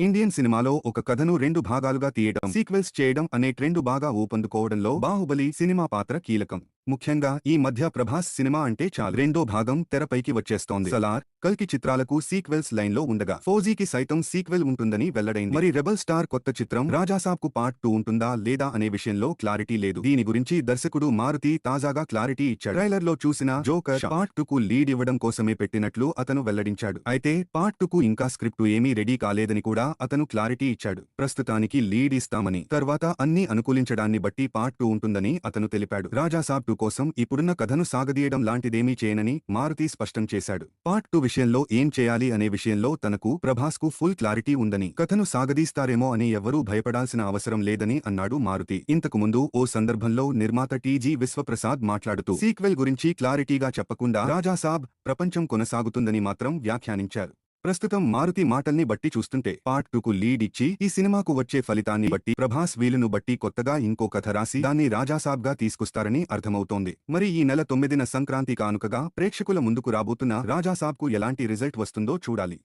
Indian సినిమాలో ఒక కథను 2 భాగాలుగా తీయడం, సీక్వెల్స్ చేయడం అనే ట్రెండ్ బాగా ఊపందుకోవడంలో బాహుబలి సినిమా పాత్ర కీలకం. ముఖ్యంగా ఈ మధ్య ప్రభాస్ సినిమా అంటే చాలు రెండో భాగం తెరపైకి వచ్చేస్తోంది. సలార్, కల్కి చిత్రాలకు సీక్వెల్స్ లైన్లో ఉండగా ఫౌజీకి సైతం సీక్వెల్ ఉంటుందని వెల్లడైంది. మరి రెబల్ స్టార్ కొత్త చిత్రం రాజాసాబ్ కు పార్ట్ 2 ఉంటుందా లేదా అనే విషయంలో క్లారిటీ లేదు. దీని గురించి దర్శకుడు మారుతి తాజాగా క్లారిటీ ఇచ్చాడు. ట్రైలర్ లో చూసిన జోకర్ పార్ట్ 2 కు లీడ్ ఇవ్వడం కోసమే పెట్టినట్లు అతను వెల్లడించాడు. అయితే పార్ట్ 2 కు ఇంకా స్క్రిప్ట్ ఏమీ రెడీ కాలేదని కూడా అతను క్లారిటీ ఇచ్చాడు. ప్రస్తుతానికి లీడ్ ఇస్తామని, తర్వాత అన్ని అనుకూలించడాన్ని బట్టి పార్ట్ 2 ఉంటుందని అతను తెలిపాడు. రాజాసాబ్ 2 కోసం ఇప్పుడున్న కథను సాగదీయడం లాంటిదేమీ చేయనని మారుతి స్పష్టం చేశాడు. పార్ట్ 2 విషయంలో ఏం చేయాలి అనే విషయంలో తనకు, ప్రభాస్ కు ఫుల్ క్లారిటీ ఉందని, కథను సాగదీస్తారేమో అని ఎవ్వరూ భయపడాల్సిన అవసరం లేదని అన్నాడు మారుతి. ఇంతకు ముందు ఓ సందర్భంలో నిర్మాత టి.జి. విశ్వప్రసాద్ మాట్లాడుతూ సీక్వెల్ గురించి క్లారిటీగా చెప్పకుండా రాజాసాబ్ ప్రపంచం కొనసాగుతుందని మాత్రం వ్యాఖ్యానించారు. ప్రస్తుతం మారుతి మాటల్ని బట్టి చూస్తుంటే పార్ట్ 2 కు లీడ్ ఇచ్చి ఈ సినిమాకు వచ్చే ఫలితాన్ని బట్టి ప్రభాస్ వీలును బట్టి కొత్తగా ఇంకో కథ రాసి దాన్ని రాజాసాబ్గా తీసుకొస్తారని అర్థమవుతోంది. మరి ఈ నెల 9న సంక్రాంతి కానుకగా ప్రేక్షకుల ముందుకు రాబోతున్న రాజాసాబ్కు ఎలాంటి రిజల్ట్ వస్తుందో చూడాలి.